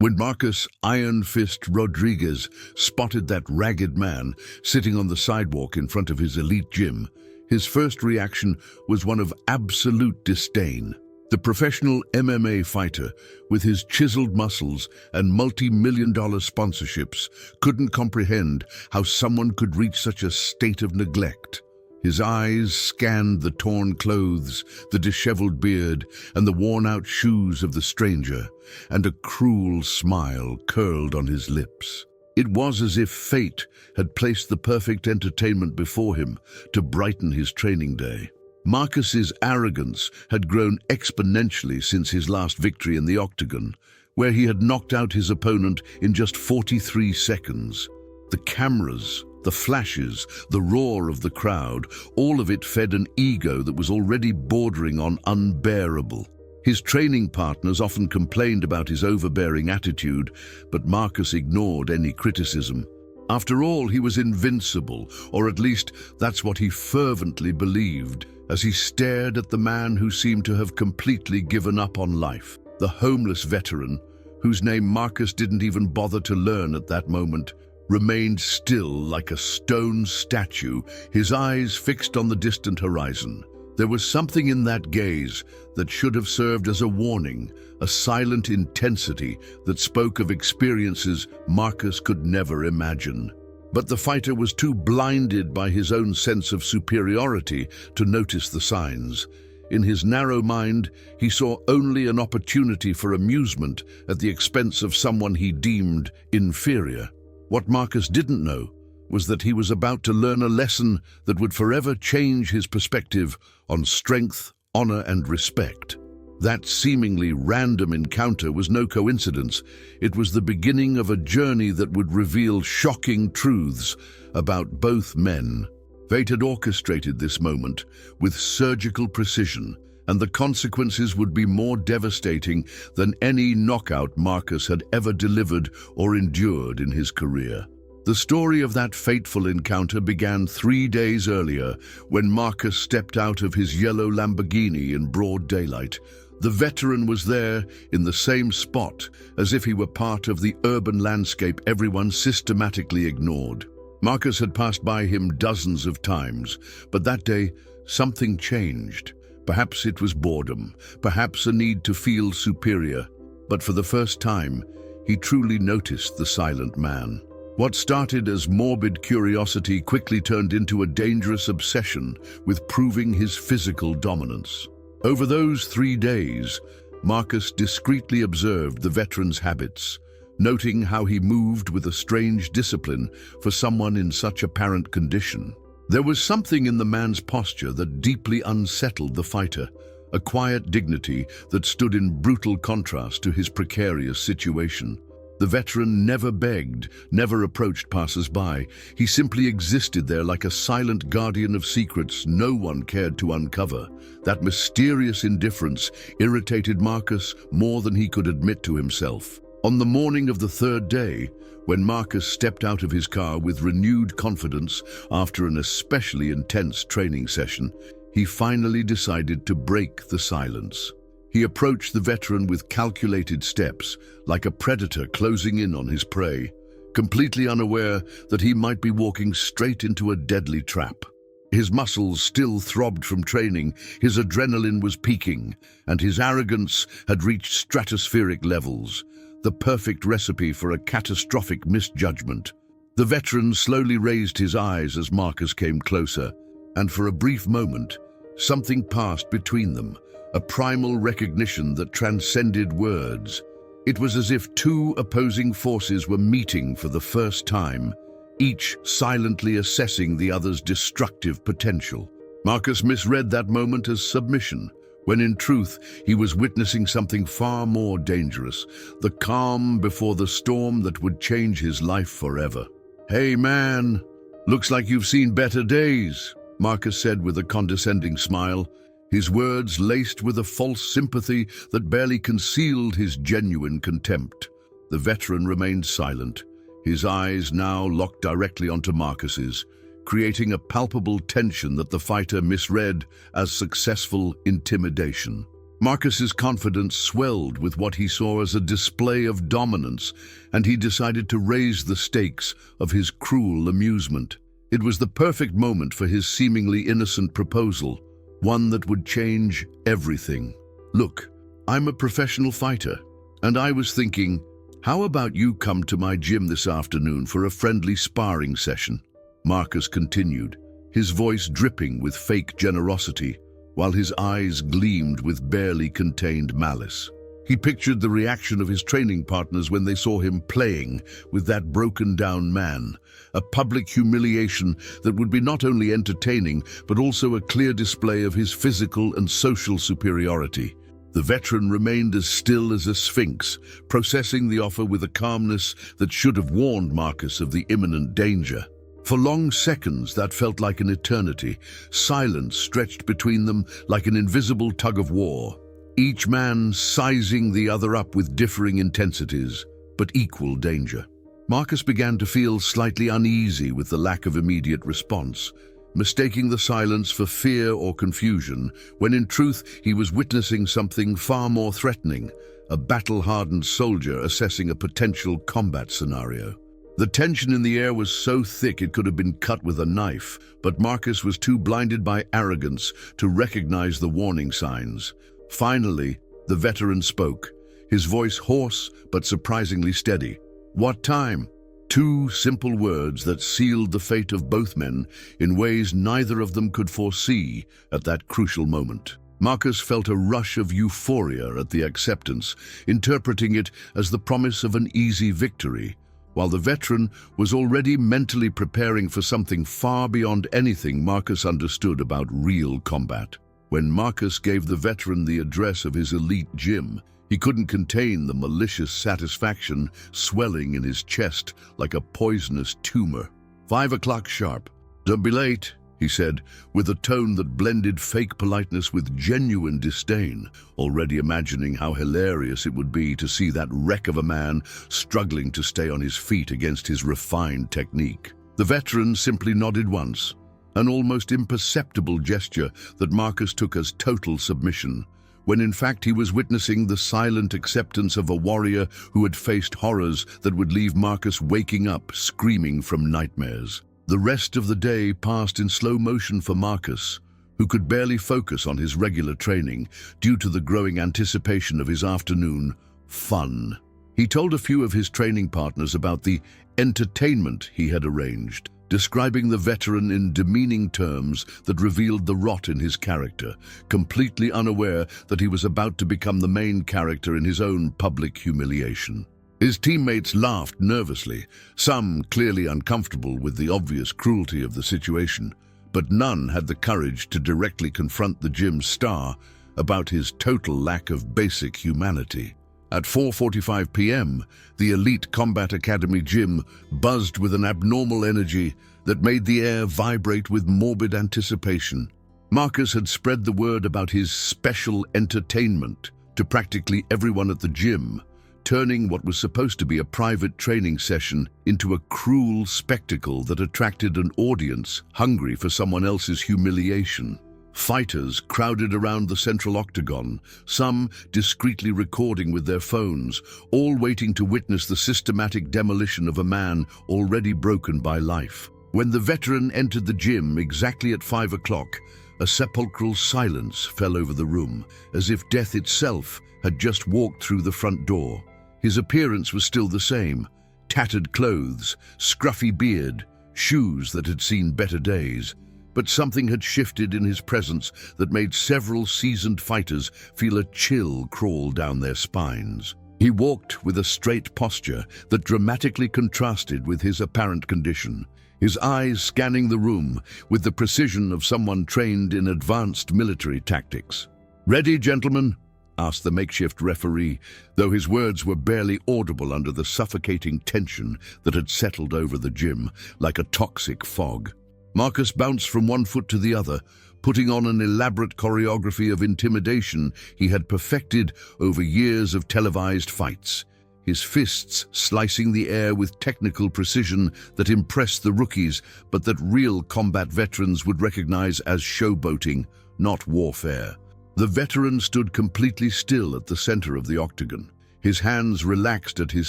When Marcus Iron Fist Rodriguez spotted that ragged man sitting on the sidewalk in front of his elite gym, his first reaction was one of absolute disdain. The professional MMA fighter, with his chiseled muscles and multi-million-dollar sponsorships, couldn't comprehend how someone could reach such a state of neglect. His eyes scanned the torn clothes, the disheveled beard, and the worn-out shoes of the stranger, and a cruel smile curled on his lips. It was as if fate had placed the perfect entertainment before him to brighten his training day. Marcus's arrogance had grown exponentially since his last victory in the octagon, where he had knocked out his opponent in just 43 seconds. The cameras, the flashes, the roar of the crowd, all of it fed an ego that was already bordering on unbearable. His training partners often complained about his overbearing attitude, but Marcus ignored any criticism. After all, he was invincible, or at least that's what he fervently believed, as he stared at the man who seemed to have completely given up on life. The homeless veteran, whose name Marcus didn't even bother to learn at that moment, remained still like a stone statue, his eyes fixed on the distant horizon. There was something in that gaze that should have served as a warning, a silent intensity that spoke of experiences Marcus could never imagine. But the fighter was too blinded by his own sense of superiority to notice the signs. In his narrow mind, he saw only an opportunity for amusement at the expense of someone he deemed inferior. What Marcus didn't know was that he was about to learn a lesson that would forever change his perspective on strength, honor, and respect. That seemingly random encounter was no coincidence. It was the beginning of a journey that would reveal shocking truths about both men. Fate had orchestrated this moment with surgical precision, and the consequences would be more devastating than any knockout Marcus had ever delivered or endured in his career. The story of that fateful encounter began 3 days earlier, when Marcus stepped out of his yellow Lamborghini in broad daylight. The veteran was there in the same spot, as if he were part of the urban landscape everyone systematically ignored. Marcus had passed by him dozens of times, but that day something changed. Perhaps it was boredom, perhaps a need to feel superior, but for the first time, he truly noticed the silent man. What started as morbid curiosity quickly turned into a dangerous obsession with proving his physical dominance. Over those 3 days, Marcus discreetly observed the veteran's habits, noting how he moved with a strange discipline for someone in such apparent condition. There was something in the man's posture that deeply unsettled the fighter, a quiet dignity that stood in brutal contrast to his precarious situation. The veteran never begged, never approached passers-by. He simply existed there like a silent guardian of secrets no one cared to uncover. That mysterious indifference irritated Marcus more than he could admit to himself. On the morning of the 3rd day, when Marcus stepped out of his car with renewed confidence after an especially intense training session, he finally decided to break the silence. He approached the veteran with calculated steps, like a predator closing in on his prey, completely unaware that he might be walking straight into a deadly trap. His muscles still throbbed from training, his adrenaline was peaking, and his arrogance had reached stratospheric levels, the perfect recipe for a catastrophic misjudgment. The veteran slowly raised his eyes as Marcus came closer, and for a brief moment, something passed between them, a primal recognition that transcended words. It was as if two opposing forces were meeting for the first time, each silently assessing the other's destructive potential. Marcus misread that moment as submission, when in truth he was witnessing something far more dangerous, the calm before the storm that would change his life forever. "Hey man, looks like you've seen better days," Marcus said with a condescending smile, his words laced with a false sympathy that barely concealed his genuine contempt. The veteran remained silent, his eyes now locked directly onto Marcus's, creating a palpable tension that the fighter misread as successful intimidation. Marcus's confidence swelled with what he saw as a display of dominance, and he decided to raise the stakes of his cruel amusement. It was the perfect moment for his seemingly innocent proposal, one that would change everything. "Look, I'm a professional fighter, and I was thinking, how about you come to my gym this afternoon for a friendly sparring session?" Marcus continued, his voice dripping with fake generosity, while his eyes gleamed with barely contained malice. He pictured the reaction of his training partners when they saw him playing with that broken-down man, a public humiliation that would be not only entertaining but also a clear display of his physical and social superiority. The veteran remained as still as a sphinx, processing the offer with a calmness that should have warned Marcus of the imminent danger. For long seconds that felt like an eternity. Silence stretched between them like an invisible tug-of-war, each man sizing the other up with differing intensities, but equal danger. Marcus began to feel slightly uneasy with the lack of immediate response, mistaking the silence for fear or confusion, when in truth he was witnessing something far more threatening, a battle-hardened soldier assessing a potential combat scenario. The tension in the air was so thick it could have been cut with a knife, but Marcus was too blinded by arrogance to recognize the warning signs. Finally, the veteran spoke, his voice hoarse but surprisingly steady. "What time?" Two simple words that sealed the fate of both men in ways neither of them could foresee at that crucial moment. Marcus felt a rush of euphoria at the acceptance, interpreting it as the promise of an easy victory, while the veteran was already mentally preparing for something far beyond anything Marcus understood about real combat. When Marcus gave the veteran the address of his elite gym, he couldn't contain the malicious satisfaction swelling in his chest like a poisonous tumor. 5 o'clock sharp. "Don't be late," he said, with a tone that blended fake politeness with genuine disdain, already imagining how hilarious it would be to see that wreck of a man struggling to stay on his feet against his refined technique. The veteran simply nodded once, an almost imperceptible gesture that Marcus took as total submission, when in fact he was witnessing the silent acceptance of a warrior who had faced horrors that would leave Marcus waking up screaming from nightmares. The rest of the day passed in slow motion for Marcus, who could barely focus on his regular training due to the growing anticipation of his afternoon fun. He told a few of his training partners about the entertainment he had arranged, describing the veteran in demeaning terms that revealed the rot in his character, completely unaware that he was about to become the main character in his own public humiliation. His teammates laughed nervously, some clearly uncomfortable with the obvious cruelty of the situation, but none had the courage to directly confront the gym's star about his total lack of basic humanity. At 4:45 p.m., the elite Combat Academy gym buzzed with an abnormal energy that made the air vibrate with morbid anticipation. Marcus had spread the word about his special entertainment to practically everyone at the gym, turning what was supposed to be a private training session into a cruel spectacle that attracted an audience hungry for someone else's humiliation. Fighters crowded around the central octagon, some discreetly recording with their phones, all waiting to witness the systematic demolition of a man already broken by life. When the veteran entered the gym exactly at 5 o'clock, a sepulchral silence fell over the room, as if death itself had just walked through the front door. His appearance was still the same: tattered clothes, scruffy beard, shoes that had seen better days. But something had shifted in his presence that made several seasoned fighters feel a chill crawl down their spines. He walked with a straight posture that dramatically contrasted with his apparent condition, his eyes scanning the room with the precision of someone trained in advanced military tactics. "Ready, gentlemen?" asked the makeshift referee, though his words were barely audible under the suffocating tension that had settled over the gym like a toxic fog. Marcus bounced from one foot to the other, putting on an elaborate choreography of intimidation he had perfected over years of televised fights, his fists slicing the air with technical precision that impressed the rookies, but that real combat veterans would recognize as showboating, not warfare. The veteran stood completely still at the center of the octagon. His hands relaxed at his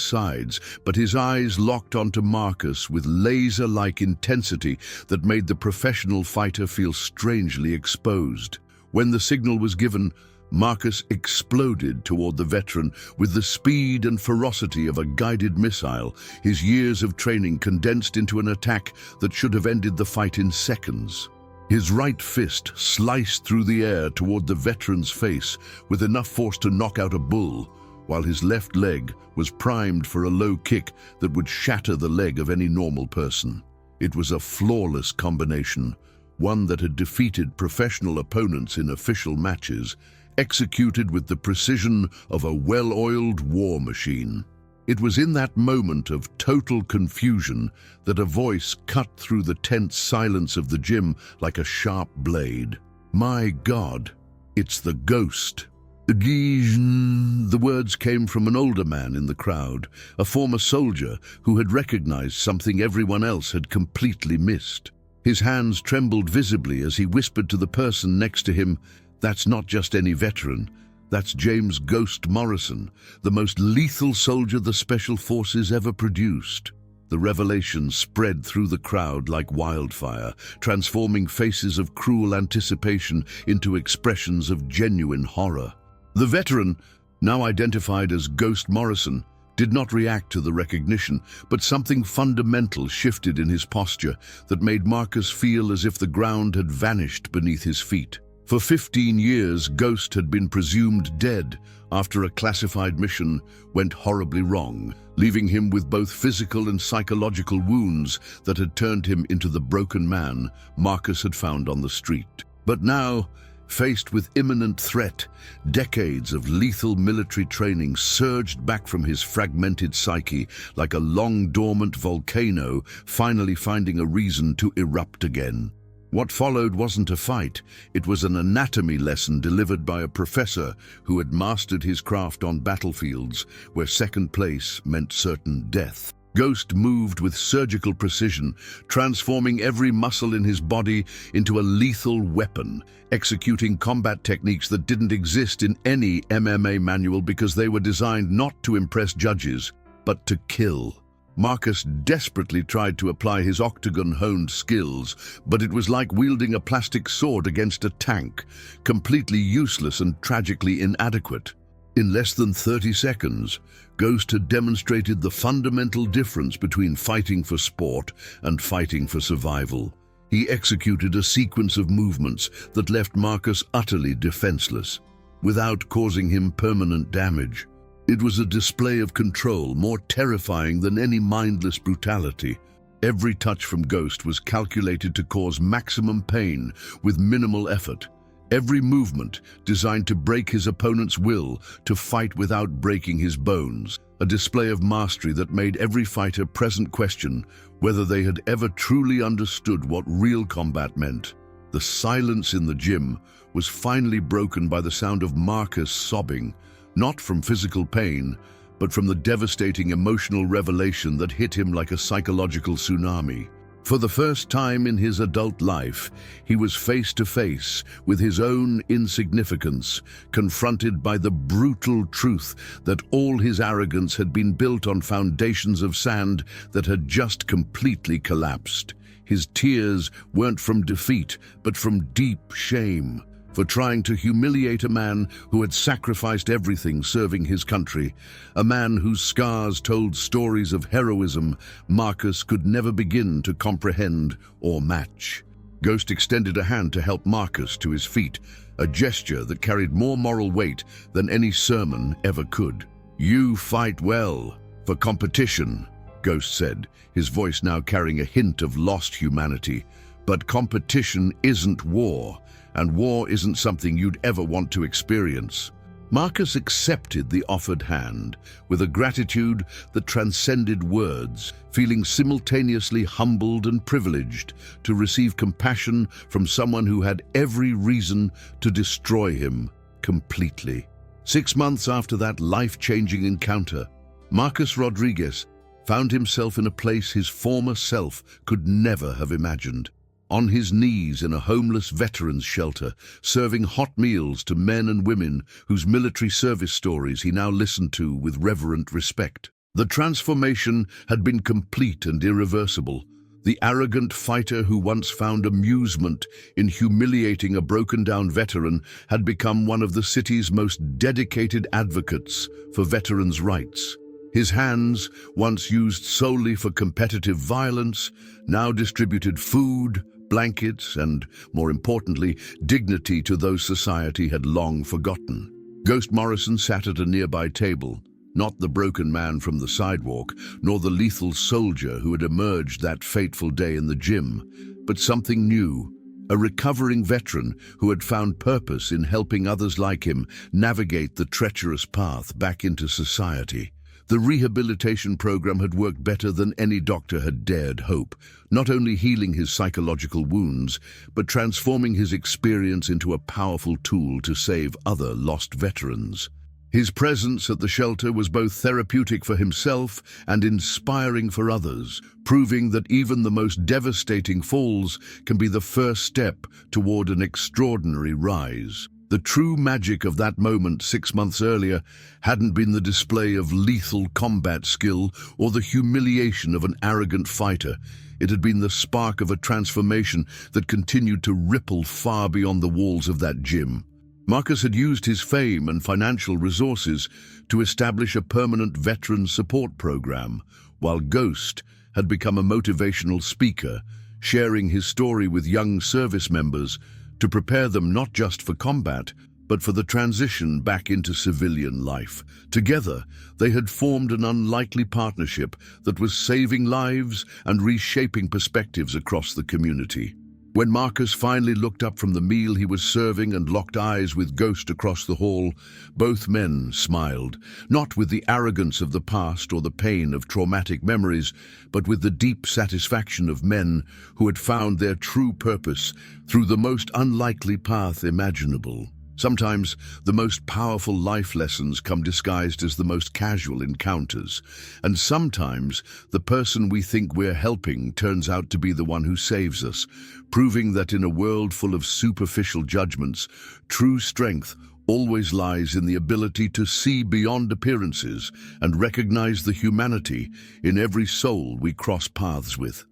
sides, but his eyes locked onto Marcus with laser-like intensity that made the professional fighter feel strangely exposed. When the signal was given, Marcus exploded toward the veteran with the speed and ferocity of a guided missile, his years of training condensed into an attack that should have ended the fight in seconds. His right fist sliced through the air toward the veteran's face with enough force to knock out a bull, while his left leg was primed for a low kick that would shatter the leg of any normal person. It was a flawless combination, one that had defeated professional opponents in official matches, executed with the precision of a well-oiled war machine. It was in that moment of total confusion that a voice cut through the tense silence of the gym like a sharp blade. "My God, it's the ghost." The words came from an older man in the crowd, a former soldier who had recognized something everyone else had completely missed. His hands trembled visibly as he whispered to the person next to him, "That's not just any veteran. That's James Ghost Morrison, the most lethal soldier the Special Forces ever produced." The revelation spread through the crowd like wildfire, transforming faces of cruel anticipation into expressions of genuine horror. The veteran, now identified as Ghost Morrison, did not react to the recognition, but something fundamental shifted in his posture that made Marcus feel as if the ground had vanished beneath his feet. For 15 years, Ghost had been presumed dead after a classified mission went horribly wrong, leaving him with both physical and psychological wounds that had turned him into the broken man Marcus had found on the street. But now, faced with imminent threat, decades of lethal military training surged back from his fragmented psyche like a long-dormant volcano finally finding a reason to erupt again. What followed wasn't a fight, it was an anatomy lesson delivered by a professor who had mastered his craft on battlefields where second place meant certain death. Ghost moved with surgical precision, transforming every muscle in his body into a lethal weapon, executing combat techniques that didn't exist in any MMA manual because they were designed not to impress judges, but to kill. Marcus desperately tried to apply his octagon-honed skills, but it was like wielding a plastic sword against a tank, completely useless and tragically inadequate. In less than 30 seconds, Ghost had demonstrated the fundamental difference between fighting for sport and fighting for survival. He executed a sequence of movements that left Marcus utterly defenseless, without causing him permanent damage. It was a display of control more terrifying than any mindless brutality. Every touch from Ghost was calculated to cause maximum pain with minimal effort. Every movement designed to break his opponent's will to fight without breaking his bones, a display of mastery that made every fighter present question whether they had ever truly understood what real combat meant. The silence in the gym was finally broken by the sound of Marcus sobbing, not from physical pain, but from the devastating emotional revelation that hit him like a psychological tsunami. For the first time in his adult life, he was face to face with his own insignificance, confronted by the brutal truth that all his arrogance had been built on foundations of sand that had just completely collapsed. His tears weren't from defeat, but from deep shame. For trying to humiliate a man who had sacrificed everything serving his country, a man whose scars told stories of heroism Marcus could never begin to comprehend or match. Ghost extended a hand to help Marcus to his feet, a gesture that carried more moral weight than any sermon ever could. "You fight well, for competition," Ghost said, his voice now carrying a hint of lost humanity. "But competition isn't war. And war isn't something you'd ever want to experience." Marcus accepted the offered hand with a gratitude that transcended words, feeling simultaneously humbled and privileged to receive compassion from someone who had every reason to destroy him completely. 6 months after that life-changing encounter, Marcus Rodriguez found himself in a place his former self could never have imagined. on his knees in a homeless veterans shelter, serving hot meals to men and women whose military service stories he now listened to with reverent respect. The transformation had been complete and irreversible. The arrogant fighter who once found amusement in humiliating a broken-down veteran had become one of the city's most dedicated advocates for veterans' rights. His hands, once used solely for competitive violence, now distributed food, blankets, and, more importantly, dignity to those society had long forgotten. Ghost Morrison sat at a nearby table, not the broken man from the sidewalk, nor the lethal soldier who had emerged that fateful day in the gym, but something new, a recovering veteran who had found purpose in helping others like him navigate the treacherous path back into society. The rehabilitation program had worked better than any doctor had dared hope, not only healing his psychological wounds, but transforming his experience into a powerful tool to save other lost veterans. His presence at the shelter was both therapeutic for himself and inspiring for others, proving that even the most devastating falls can be the first step toward an extraordinary rise. The true magic of that moment 6 months earlier hadn't been the display of lethal combat skill or the humiliation of an arrogant fighter. It had been the spark of a transformation that continued to ripple far beyond the walls of that gym. Marcus had used his fame and financial resources to establish a permanent veteran support program, while Ghost had become a motivational speaker, sharing his story with young service members to prepare them not just for combat, but for the transition back into civilian life. Together, they had formed an unlikely partnership that was saving lives and reshaping perspectives across the community. When Marcus finally looked up from the meal he was serving and locked eyes with Ghost across the hall, both men smiled, not with the arrogance of the past or the pain of traumatic memories, but with the deep satisfaction of men who had found their true purpose through the most unlikely path imaginable. Sometimes the most powerful life lessons come disguised as the most casual encounters, and sometimes the person we think we're helping turns out to be the one who saves us, proving that in a world full of superficial judgments, true strength always lies in the ability to see beyond appearances and recognize the humanity in every soul we cross paths with.